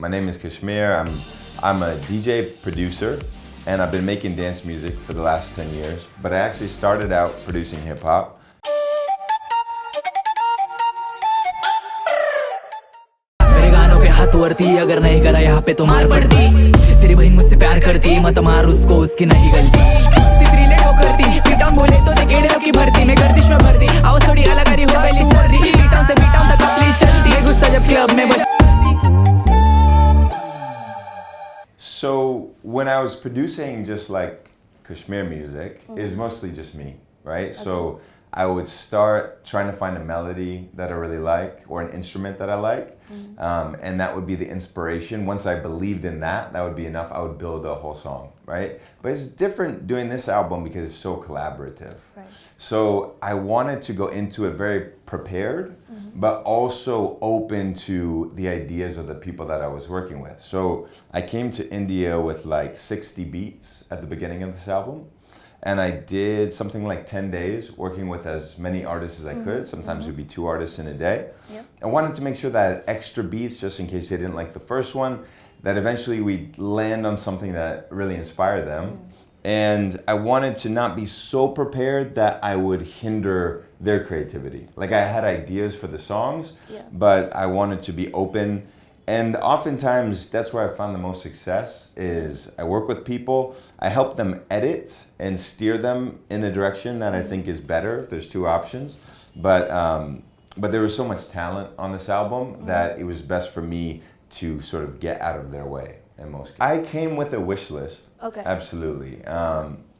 My name is Kashmir. I'm a DJ producer, and I've been making dance music for the last 10 years. But I actually started out producing hip hop. मेरे गानों पे हाथ वर्ती अगर नहीं करा यहाँ पे तो मार पड़ती तेरी बहन मुझसे प्यार करती मत मार उसको उसकी नहीं गलती सितरी ले वो करती पीटाऊं बोले तो दे गेड़े की भरती मैं गर्दिश में भरती आवाज थोड़ी अलग आ रही हो गई सर्दी पीटाऊं से पीटाऊं तक अपनी चलती है गुस्सा जब क्लब में बज So when I was producing just like Kashmir music, it was mostly just me, right? Okay. So I would start trying to find a melody that I really like or an instrument that I like, and that would be the inspiration. Once I believed in that, that would be enough. I would build a whole song, right? But it's different doing this album because it's so collaborative. Right. So I wanted to go into it very prepared, but also open to the ideas of the people that I was working with. So I came to India with like 60 beats at the beginning of this album. And I did something like 10 days working with as many artists as I could. Sometimes it would be 2 artists in a day. Yep. I wanted to make sure that I had extra beats just in case they didn't like the first one, that eventually we'd land on something that really inspired them. And I wanted to not be so prepared that I would hinder their creativity. Like I had ideas for the songs, but I wanted to be open. And oftentimes, that's where I found the most success is I work with people, I help them edit and steer them in a direction that I think is better if there's 2 options. But there was so much talent on this album that it was best for me to sort of get out of their way in most cases. I came with a wish list, absolutely.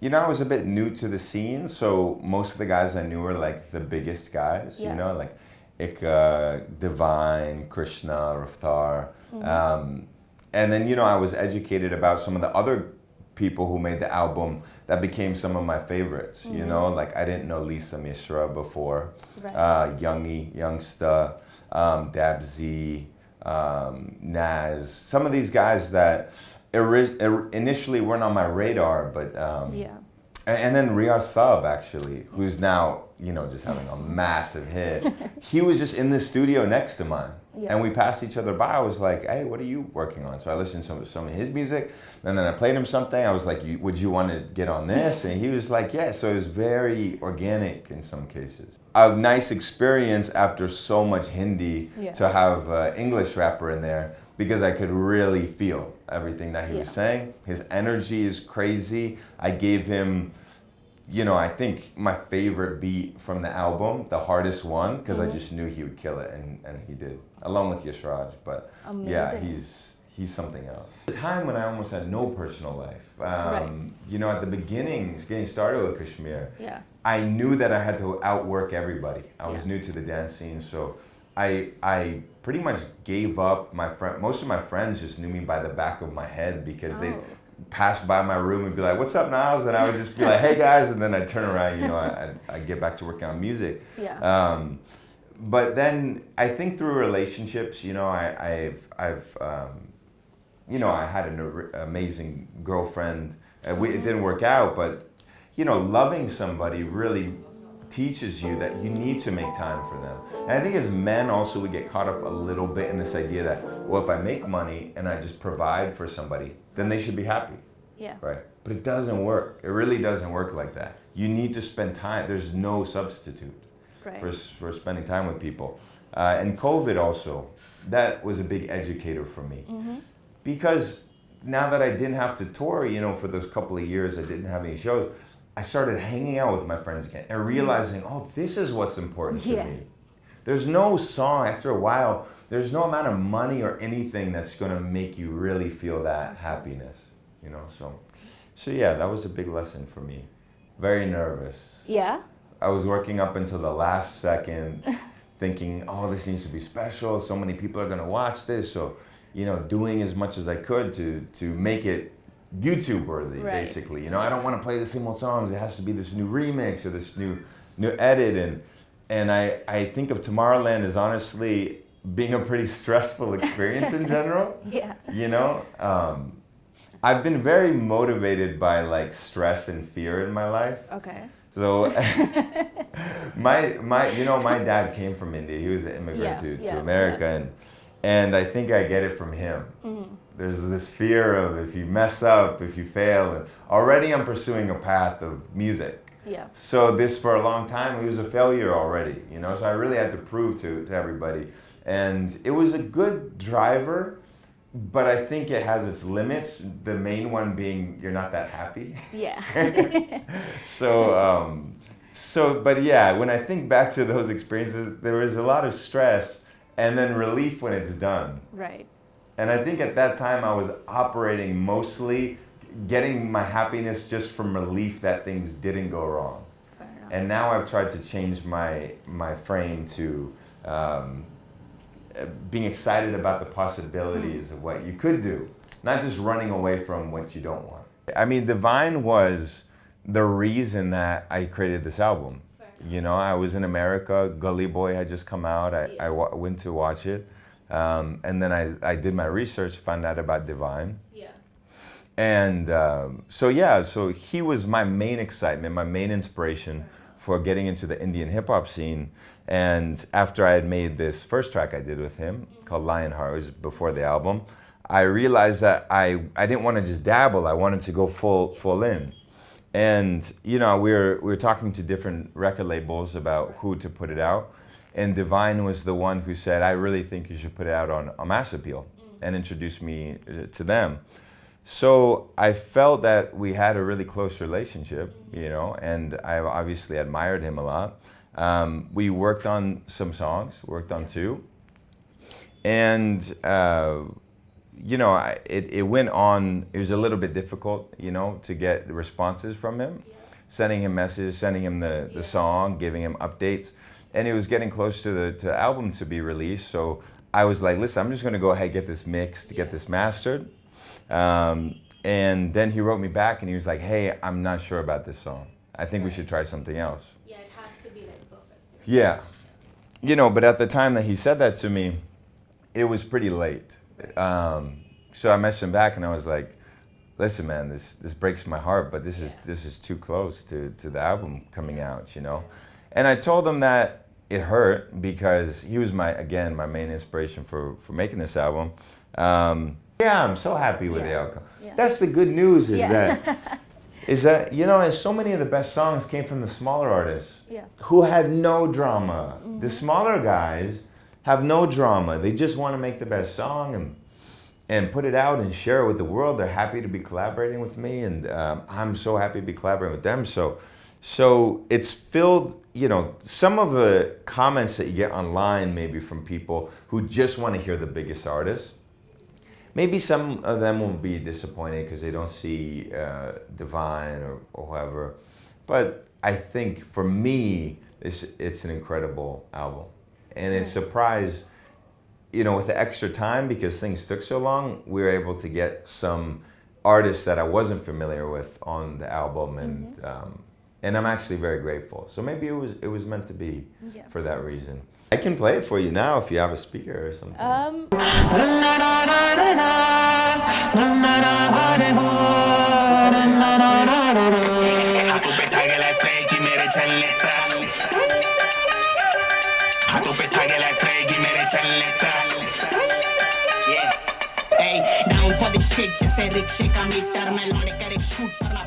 You know, I was a bit new to the scene, so most of the guys I knew were like the biggest guys, you know, like IKKA, Divine, Krishna, Raftaar. And then, you know, I was educated about some of the other people who made the album that became some of my favorites, you know? Like, I didn't know Mishra before, Yungsta, Dabzee, Nazz. Some of these guys that initially weren't on my radar, but... And then Riar Saab, actually, who's now, you know, just having a massive hit. He was just in the studio next to mine. And we passed each other by. I was like, hey, what are you working on? So I listened to some of his music. And then I played him something. I was like, would you want to get on this? And he was like, yeah. So it was very organic in some cases. A nice experience after so much Hindi to have an English rapper in there, because I could really feel everything that he was saying. His energy is crazy. I gave him, you know, I think my favorite beat from the album, the hardest one, because I just knew he would kill it, and he did, along with Yashraj. But yeah, he's something else. The time when I almost had no personal life. You know, at the beginning, getting started with Kashmir, I knew that I had to outwork everybody. I was new to the dance scene, so I pretty much gave up. Most of my friends just knew me by the back of my head because they pass by my room and be like, what's up, Nazz? And I would just be like, hey guys, and then I'd turn around, you know, I'd get back to working on music. But then I think through relationships, you know, you know, I had an amazing girlfriend. It didn't work out, but, you know, loving somebody really teaches you that you need to make time for them. And I think as men also, we get caught up a little bit in this idea that, well, if I make money and I just provide for somebody, then they should be happy. Right? But it doesn't work. It really doesn't work like that. You need to spend time. There's no substitute for spending time with people. And COVID also, that was a big educator for me. Because now that I didn't have to tour, you know, for those couple of years, I didn't have any shows, I started hanging out with my friends again and realizing, oh, this is what's important to me. There's no song, after a while, there's no amount of money or anything that's going to make you really feel that happiness, you know? So yeah, that was a big lesson for me. Very nervous. I was working up until the last second thinking, oh, this needs to be special. So many people are going to watch this. So, you know, doing as much as I could to make it YouTube worthy, basically. You know, I don't want to play the same old songs. It has to be this new remix or this new edit. And I think of Tomorrowland as honestly being a pretty stressful experience in general. You know, I've been very motivated by like stress and fear in my life. So my you know, my dad came from India. He was an immigrant to America, And I think I get it from him. There's this fear of if you mess up, if you fail. And already I'm pursuing a path of music. Yeah. So this, for a long time, it was a failure already, you know? So I really had to prove to everybody. And it was a good driver, but I think it has its limits. The main one being you're not that happy. Yeah. But yeah, when I think back to those experiences, there was a lot of stress and then relief when it's done. Right. And I think at that time I was operating mostly getting my happiness just from relief that things didn't go wrong. Fair enough. And now I've tried to change my frame to being excited about the possibilities of what you could do, not just running away from what you don't want. I mean, Divine was the reason that I created this album. You know, I was in America, Gully Boy had just come out, I went to watch it, and then I did my research, found out about Divine. Yeah. And so he was my main excitement, my main inspiration for getting into the Indian hip hop scene. And after I had made this first track I did with him called Lionheart, it was before the album, I realized that I didn't want to just dabble, I wanted to go full in. And you know, we were talking to different record labels about who to put it out. And Divine was the one who said, I really think you should put it out on Mass Appeal, and introduced me to them. So I felt that we had a really close relationship, you know, and I obviously admired him a lot. We worked on some songs, worked on 2. And, you know, it went on, it was a little bit difficult, you know, to get responses from him. Sending him messages, sending him the song, giving him updates. And it was getting close to the album to be released. So I was like, listen, I'm just gonna go ahead and get this mixed, get this mastered. And then he wrote me back and he was like, hey, I'm not sure about this song. I think we should try something else. Yeah, it has to be like perfect. Yeah. You know, but at the time that he said that to me, it was pretty late. So I messaged him back and I was like, listen, man, this breaks my heart, but this is too close to the album coming out, you know? And I told him that it hurt because he was my main inspiration for making this album. Yeah, I'm so happy with the outcome. Yeah. That's the good news is that, you know, and so many of the best songs came from the smaller artists who had no drama. Mm-hmm. The smaller guys have no drama. They just want to make the best song and put it out and share it with the world. They're happy to be collaborating with me, and I'm so happy to be collaborating with them. So it's filled, you know, some of the comments that you get online maybe from people who just want to hear the biggest artists. Maybe some of them will be disappointed because they don't see Divine or whoever. But I think for me, it's an incredible album. And it surprised, you know, with the extra time, because things took so long, we were able to get some artists that I wasn't familiar with on the album. And I'm actually very grateful. So maybe it was meant to be for that reason. I can play it for you now if you have a speaker or something. Down for the shit, जैसे रिक्शे का metre में लौट कर एक shoot करना